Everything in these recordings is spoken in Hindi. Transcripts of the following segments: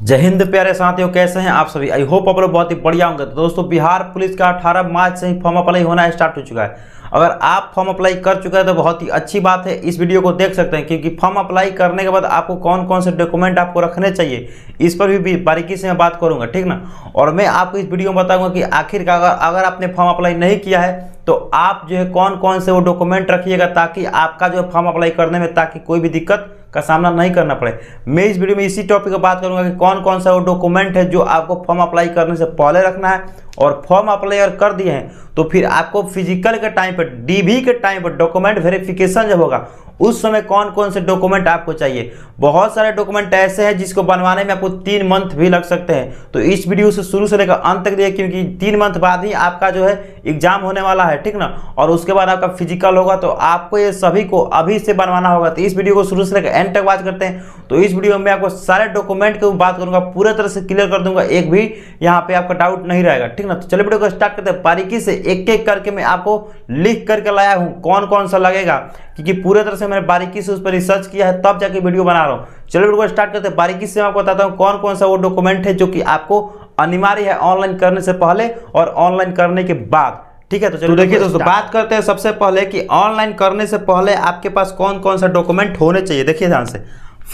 जय हिंद प्यारे साथियों, कैसे हैं आप सभी। आई होप आप लोग बहुत ही बढ़िया होंगे। तो दोस्तों, बिहार पुलिस का 18 मार्च से ही फॉर्म अप्लाई होना स्टार्ट हो चुका है। अगर आप फॉर्म अप्लाई कर चुके हैं तो बहुत ही अच्छी बात है, इस वीडियो को देख सकते हैं, क्योंकि फॉर्म अप्लाई करने के बाद आपको कौन कौन से डॉक्यूमेंट आपको रखने चाहिए इस पर भी बारीकी से मैं बात करूंगा, ठीक ना। और मैं आपको इस वीडियो में बताऊंगा कि आखिरकार अगर आपने फॉर्म अप्लाई नहीं किया है तो आप जो है कौन कौन से वो डॉक्यूमेंट रखिएगा, ताकि आपका जो फॉर्म अप्लाई करने में ताकि कोई भी दिक्कत का सामना नहीं करना पड़े। मैं इस वीडियो में इसी टॉपिक पर बात करूंगा कि कौन कौन सा वो डॉक्यूमेंट है जो आपको फॉर्म अप्लाई करने से पहले रखना है, और फॉर्म अप्लाई अगर कर दिए हैं तो फिर आपको फिजिकल के टाइम पर, डीवी के टाइम पर, डॉक्यूमेंट वेरिफिकेशन जब होगा उस समय कौन कौन से डॉक्यूमेंट आपको चाहिए। बहुत सारे डॉक्यूमेंट ऐसे हैं जिसको बनवाने में आपको 3 मंथ भी लग सकते हैं। तो इस वीडियो से शुरू से लेकर अंत तक देखिए, क्योंकि 3 मंथ बाद ही आपका जो है एग्जाम होने वाला है, ठीक ना। और उसके बाद आपका फिजिकल होगा, तो आपको ये सभी को अभी से बनवाना होगा। तो इस वीडियो को शुरू से लेकर एंड तक बात करते हैं। तो इस वीडियो में आपको सारे डॉक्यूमेंट की बात करूंगा, पूरे तरह से क्लियर कर दूंगा, एक भी यहाँ पे आपका डाउट नहीं रहेगा, ठीक ना। तो चलिए वीडियो को स्टार्ट करते हैं। बारीकी से एक एक करके मैं आपको लिख करके लाया हूँ कौन कौन सा लगेगा, क्योंकि पूरे तरह से मैंने बारीकी से उस पर रिसर्च किया है, तब जाके वीडियो बना रहा हूँ। चलिए वीडियो को स्टार्ट करते हैं। बारीकी से मैं आपको बताता हूँ कौन कौन सा वो डॉक्यूमेंट है जो कि आपको अनिवार्य है ऑनलाइन करने से पहले और ऑनलाइन करने के बाद, ठीक है। तो चलिए देखिए दोस्तों, बात करते हैं सबसे पहले कि ऑनलाइन करने से पहले आपके पास कौन कौन सा डॉक्यूमेंट होने चाहिए। देखिए ध्यान से,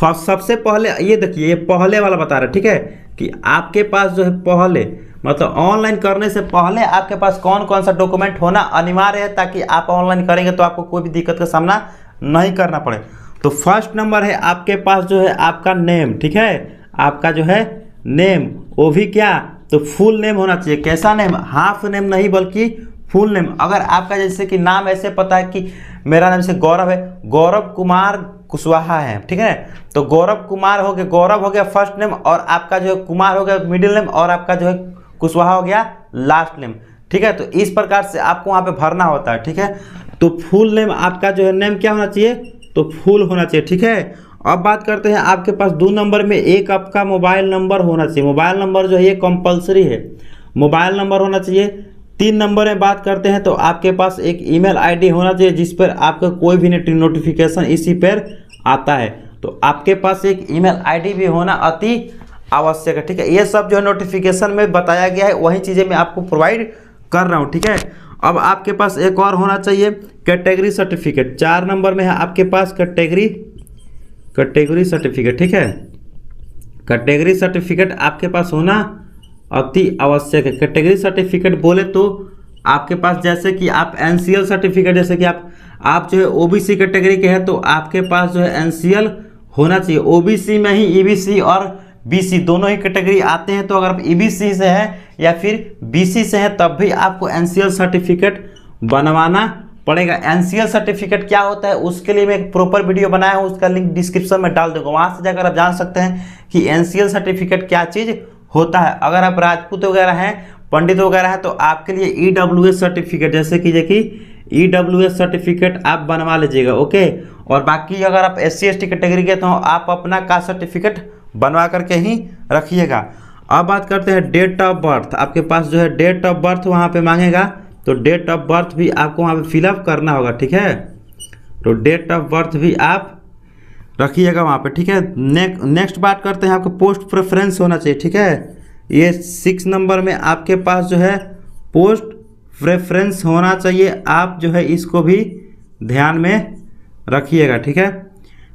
सबसे पहले ये देखिए, ये पहले वाला बता रहा है, ठीक है, कि आपके पास जो है पहले, मतलब ऑनलाइन करने से पहले आपके पास कौन कौन सा डॉक्यूमेंट होना अनिवार्य है, ताकि आप ऑनलाइन करेंगे तो आपको कोई भी दिक्कत का सामना नहीं करना पड़े। तो फर्स्ट नंबर है आपके पास जो है आपका नेम, ठीक है, आपका जो है नेम, वो भी क्या, तो फुल नेम होना चाहिए। कैसा नेम, हाफ नेम नहीं बल्कि फुल नेम। अगर आपका जैसे कि नाम ऐसे पता है कि मेरा नाम से गौरव है, गौरव कुमार कुशवाहा है, ठीक है, तो गौरव कुमार हो गया, गौरव हो गया फर्स्ट नेम, और आपका जो है कुमार हो गया मिडिल नेम, और आपका जो है कुशवाहा हो गया लास्ट नेम, ठीक है। तो इस प्रकार से आपको वहाँ पे भरना होता है, ठीक है। तो फुल नेम आपका जो है नेम क्या होना चाहिए, तो फुल होना चाहिए, ठीक है। अब बात करते हैं, आपके पास 2 नंबर में एक आपका मोबाइल नंबर होना चाहिए। मोबाइल नंबर जो है ये कंपलसरी है, मोबाइल नंबर होना चाहिए। 3 नंबर में बात करते हैं तो आपके पास एक ईमेल आईडी होना चाहिए जिस पर आपका कोई भी नोटिफिकेशन इसी पर आता है। तो आपके पास एक ईमेल आईडी भी होना अति आवश्यक है, ठीक है। ये सब जो है नोटिफिकेशन में बताया गया है, वही चीज़ें मैं आपको प्रोवाइड कर रहा हूँ, ठीक है। अब आपके पास एक और होना चाहिए कैटेगरी सर्टिफिकेट। 4 नंबर में है आपके पास कैटेगरी सर्टिफिकेट, ठीक है। कैटेगरी सर्टिफिकेट आपके पास होना अति आवश्यक है। कैटेगरी सर्टिफिकेट बोले तो आपके पास जैसे कि आप एनसीएल सर्टिफिकेट, जैसे कि आप जो है ओबीसी कैटेगरी के हैं तो आपके पास जो है एनसीएल होना चाहिए। ओबीसी में ही ईबीसी और बीसी दोनों ही कैटेगरी आते हैं, तो अगर आप ईबीसी से हैं या फिर बीसी से हैं तब भी आपको एनसीएल सर्टिफिकेट बनवाना पड़ेगा। एनसीएल सर्टिफिकेट क्या होता है उसके लिए मैं एक प्रॉपर वीडियो बनाया हूँ, उसका लिंक डिस्क्रिप्शन में डाल दूंगा, वहाँ से जाकर आप जान सकते हैं कि एनसीएल सर्टिफिकेट क्या चीज़ होता है। अगर आप राजपूत वगैरह हैं, पंडित वगैरह हैं, तो आपके लिए ईडब्ल्यूएस सर्टिफिकेट, जैसे कि ईडब्ल्यूएस सर्टिफिकेट आप बनवा लीजिएगा, ओके। और बाकी अगर आप SC ST कैटेगरी के तो आप अपना कास्ट सर्टिफिकेट बनवा करके ही रखिएगा। अब बात करते हैं डेट ऑफ बर्थ। आपके पास जो है डेट ऑफ बर्थ वहाँ पे मांगेगा, तो डेट ऑफ बर्थ भी आपको वहाँ पे फिलअप करना होगा, ठीक है। तो डेट ऑफ बर्थ भी आप रखिएगा वहाँ पे, ठीक है। नेक्स्ट बात करते हैं, आपको पोस्ट प्रेफरेंस होना चाहिए, ठीक है। ये 6 नंबर में आपके पास जो है पोस्ट प्रेफरेंस होना चाहिए, आप जो है इसको भी ध्यान में रखिएगा, ठीक है।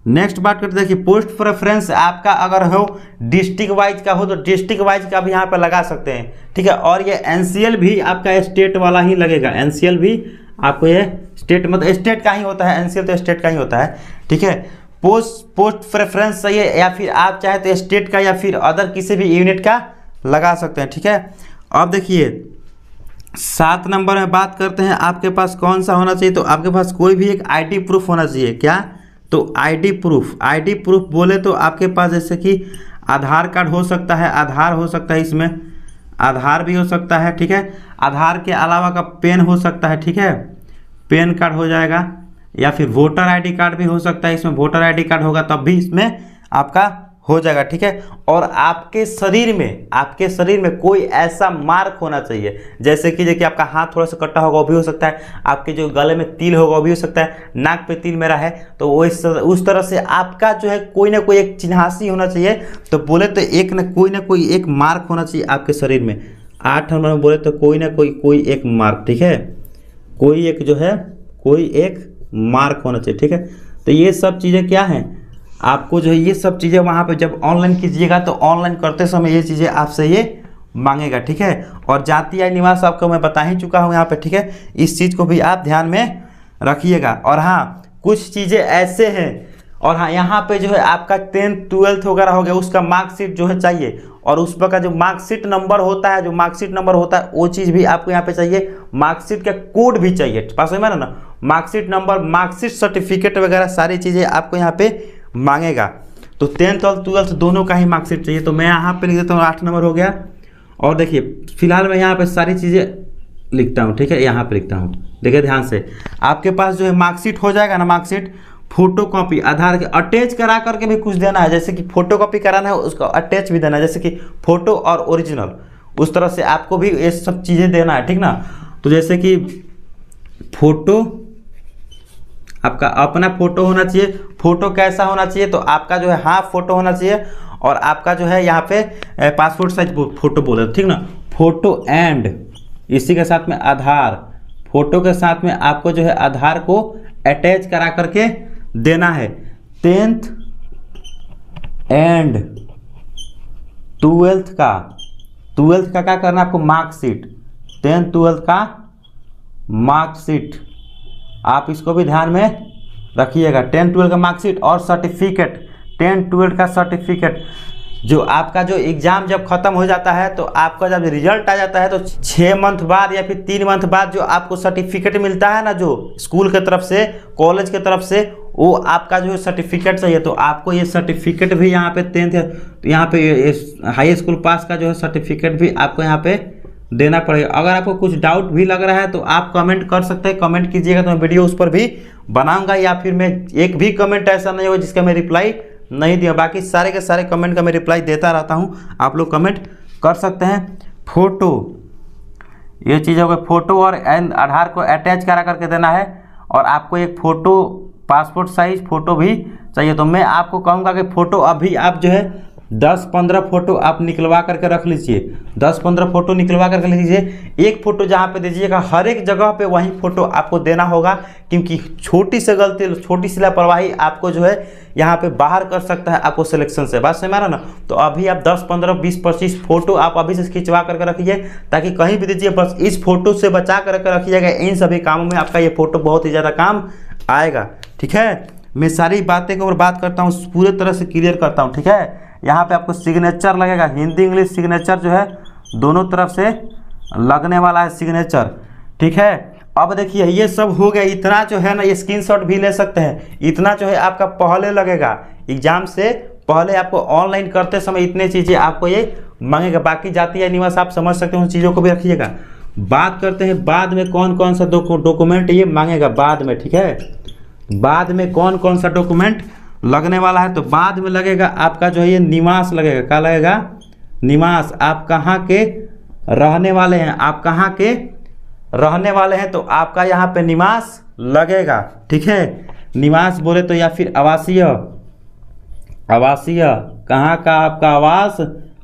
नेक्स्ट बात करते हैं, देखिए पोस्ट प्रेफरेंस आपका अगर हो डिस्ट्रिक्ट वाइज का हो तो डिस्ट्रिक्ट वाइज का भी यहाँ पे लगा सकते हैं, ठीक है। और ये एनसीएल भी आपका स्टेट वाला ही लगेगा, एनसीएल भी आपको ये स्टेट, मतलब स्टेट का ही होता है, एनसीएल तो स्टेट का ही होता है, ठीक है। पोस्ट प्रेफरेंस चाहिए, या फिर आप चाहे तो स्टेट का या फिर अदर किसी भी यूनिट का लगा सकते हैं, ठीक है। अब देखिए 7 नंबर में बात करते हैं, आपके पास कौन सा होना चाहिए, तो आपके पास कोई भी एक आईडी प्रूफ होना चाहिए। क्या, तो आईडी प्रूफ बोले तो आपके पास जैसे कि आधार कार्ड हो सकता है, आधार हो सकता है, इसमें आधार भी हो सकता है, ठीक है। आधार के अलावा का पेन हो सकता है, ठीक है, पेन कार्ड हो जाएगा, या फिर वोटर आईडी कार्ड भी हो सकता है। इसमें वोटर आईडी कार्ड होगा तब भी इसमें आपका हो जाएगा, ठीक है। और आपके शरीर में कोई ऐसा मार्क होना चाहिए, जैसे कि देखिए आपका हाथ थोड़ा सा कटा होगा वो भी हो सकता है, आपके जो गले में तिल होगा वो भी हो सकता है, नाक पे तिल मेरा है तो वो उस तरह से आपका जो है कोई ना कोई एक चिन्हासी होना चाहिए। तो बोले तो एक ना कोई एक मार्क होना चाहिए आपके शरीर में। 8 नंबर में बोले तो कोई ना कोई एक मार्क, ठीक है, कोई एक जो है कोई एक मार्क होना चाहिए, ठीक है। तो ये सब चीज़ें क्या हैं, आपको जो है ये सब चीज़ें वहाँ पे जब ऑनलाइन कीजिएगा तो ऑनलाइन करते समय ये चीज़ें आपसे ये मांगेगा, ठीक है। और जाति या निवास आपको मैं बता ही चुका हूँ यहाँ पे, ठीक है। इस चीज़ को भी आप ध्यान में रखिएगा। और हाँ, कुछ चीज़ें ऐसे हैं, और हाँ यहाँ पे जो है आपका 10th 12th वगैरह हो गया उसका मार्कशीट जो है चाहिए, और उस पर का जो मार्कशीट नंबर होता है वो चीज़ भी आपको यहाँ पे चाहिए। मार्कशीट का कोड भी चाहिए, पास में ना, मार्कशीट नंबर, मार्कशीट सर्टिफिकेट वगैरह सारी चीज़ें आपको यहाँ पे मांगेगा। तो 10th और 12th दोनों का ही मार्कशीट चाहिए। तो मैं यहाँ पे लिख देता हूँ 8 नंबर हो गया। और देखिए फिलहाल मैं यहाँ पे सारी चीज़ें लिखता हूँ, ठीक है, यहाँ पे लिखता हूँ, देखिए ध्यान से। आपके पास जो है मार्कशीट हो जाएगा ना, मार्कशीट फोटो कॉपी आधार के अटैच करा करके भी कुछ देना है, जैसे कि फोटो कॉपी कराना है उसका अटैच भी देना है, जैसे कि फोटो और ओरिजिनल, उस तरह से आपको भी ये सब चीज़ें देना है, ठीक ना। तो जैसे कि फोटो, आपका अपना फोटो होना चाहिए। फोटो कैसा होना चाहिए, तो आपका जो है हाफ फोटो होना चाहिए, और आपका जो है यहाँ पे पासपोर्ट साइज फोटो बोले, ठीक ना। फोटो एंड इसी के साथ में आधार, फोटो के साथ में आपको जो है आधार को अटैच करा करके देना है। 10th एंड 12th का क्या करना है आपको, मार्कशीट, 10th 12th का मार्कशीट, आप इसको भी ध्यान में रखिएगा। 10th 12th का मार्कशीट और सर्टिफिकेट, 10th 12th का सर्टिफिकेट, जो आपका जो एग्ज़ाम जब ख़त्म हो जाता है तो आपका जब रिजल्ट आ जाता है तो 6 मंथ बाद या फिर 3 मंथ बाद जो आपको सर्टिफिकेट मिलता है ना, जो स्कूल की तरफ से, कॉलेज की तरफ से, वो आपका जो है सर्टिफिकेट चाहिए। तो आपको ये सर्टिफिकेट भी यहाँ पे 10th यहाँ पे हाई स्कूल पास का जो है सर्टिफिकेट भी आपको यहाँ पे देना पड़ेगा। अगर आपको कुछ डाउट भी लग रहा है तो आप कमेंट कर सकते हैं, कमेंट कीजिएगा तो मैं वीडियो उस पर भी बनाऊंगा, या फिर मैं एक भी कमेंट ऐसा नहीं होगा जिसका मैं रिप्लाई नहीं दिया, बाकी सारे के सारे कमेंट का मैं रिप्लाई देता रहता हूं, आप लोग कमेंट कर सकते हैं। फोटो, ये चीज़ हो गई, फोटो और आधार को अटैच करा करके देना है, और आपको एक फ़ोटो पासपोर्ट साइज फ़ोटो भी चाहिए। तो मैं आपको कहूँगा कि फ़ोटो अभी आप जो है 10-15 फ़ोटो आप निकलवा करके रख लीजिए, 10-15 फ़ोटो निकलवा करके लिख लीजिए। एक फ़ोटो जहाँ पे दीजिएगा हर एक जगह पे वही फ़ोटो आपको देना होगा, क्योंकि छोटी सी गलती, छोटी सी लापरवाही आपको जो है यहाँ पे बाहर कर सकता है आपको सिलेक्शन से, बात समझ में आ रहा ना। तो अभी आप 10, 15, 20, 25 फ़ोटो आप अभी से खिंचवा करके रखिए, ताकि कहीं भी दीजिए बस इस फ़ोटो से बचा करके रखिएगा। इन सभी कामों में आपका ये फ़ोटो बहुत ही ज़्यादा काम आएगा, ठीक है। मैं सारी बातें के ऊपर बात करता हूँ, पूरे तरह से क्लियर करता हूँ, ठीक है। यहाँ पे आपको सिग्नेचर लगेगा, हिंदी इंग्लिश सिग्नेचर जो है दोनों तरफ से लगने वाला है सिग्नेचर, ठीक है। अब देखिए ये सब हो गया, इतना जो है ना ये स्क्रीनशॉट भी ले सकते हैं, इतना जो है आपका पहले लगेगा, एग्जाम से पहले आपको ऑनलाइन करते समय इतने चीज़ें आपको ये मांगेगा। बाकी जाति या निवास आप समझ सकते हो, उन चीज़ों को भी रखिएगा। बात करते हैं बाद में कौन कौन सा डॉक्यूमेंट ये मांगेगा बाद में, ठीक है। बाद में कौन कौन सा डॉक्यूमेंट लगने वाला है, तो बाद में लगेगा आपका जो है ये निवास लगेगा। क्या लगेगा, निवास, आप कहाँ के रहने वाले हैं, आप कहाँ के रहने वाले हैं, तो आपका यहाँ पे निवास लगेगा, ठीक है। निवास बोले तो या फिर आवासीय, आवासीय कहाँ का आपका आवास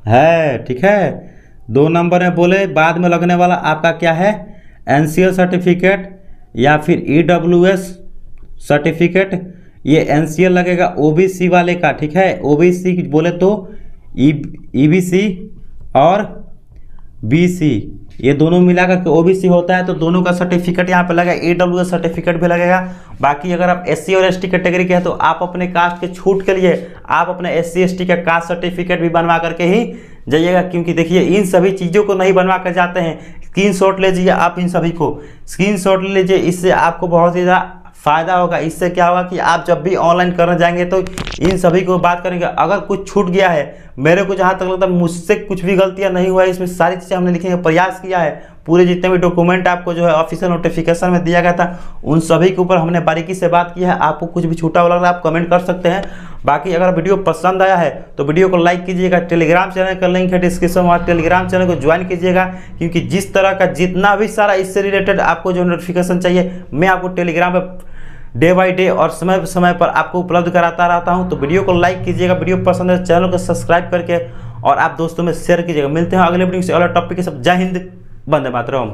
है, ठीक है। 2 नंबर में बोले बाद में लगने वाला आपका क्या है, एनसीएल सर्टिफिकेट या फिर EWS सर्टिफिकेट। ये एनसीएल लगेगा ओबीसी वाले का, ठीक है। ओबीसी बोले तो ईबीसी और बीसी, ये दोनों मिलाकर के ओबीसी होता है, तो दोनों का सर्टिफिकेट यहाँ पे लगेगा। EWS सर्टिफिकेट भी लगेगा। बाकी अगर आप SC और ST कैटेगरी के हैं तो आप अपने कास्ट के छूट के लिए आप अपने SC ST का कास्ट सर्टिफिकेट भी बनवा करके ही जाइएगा, क्योंकि देखिए इन सभी चीज़ों को नहीं बनवा कर जाते हैं। स्क्रीनशॉट ले लीजिए, आप इन सभी को स्क्रीनशॉट ले लीजिए, इससे आपको बहुत ही ज़्यादा फ़ायदा होगा। इससे क्या होगा कि आप जब भी ऑनलाइन करने जाएंगे तो इन सभी को बात करेंगे। अगर कुछ छूट गया है, मेरे को जहाँ तक लगता है मुझसे कुछ भी गलतियाँ नहीं हुआ है, इसमें सारी चीज़ें हमने लिखने का प्रयास किया है। पूरे जितने भी डॉक्यूमेंट आपको जो है ऑफिशियल नोटिफिकेशन में दिया गया था, उन सभी के ऊपर हमने बारीकी से बात की है। आपको कुछ भी छूटा हुआ लग रहा है आप कमेंट कर सकते हैं। बाकी अगर वीडियो पसंद आया है तो वीडियो को लाइक कीजिएगा, टेलीग्राम चैनल का लिंक है डिस्क्रिप्शन में, टेलीग्राम चैनल को ज्वाइन कीजिएगा, क्योंकि जिस तरह का जितना भी सारा इससे रिलेटेड आपको जो नोटिफिकेशन चाहिए मैं आपको Telegram per day by day और समय समय पर आपको उपलब्ध कराता रहता हूं। तो वीडियो को लाइक कीजिएगा, वीडियो पसंद है चैनल को सब्सक्राइब करके और आप दोस्तों में शेयर कीजिएगा। मिलते हैं अगले वीडियो से अगले टॉपिक के सब। जय हिंद, वंदे मातरम।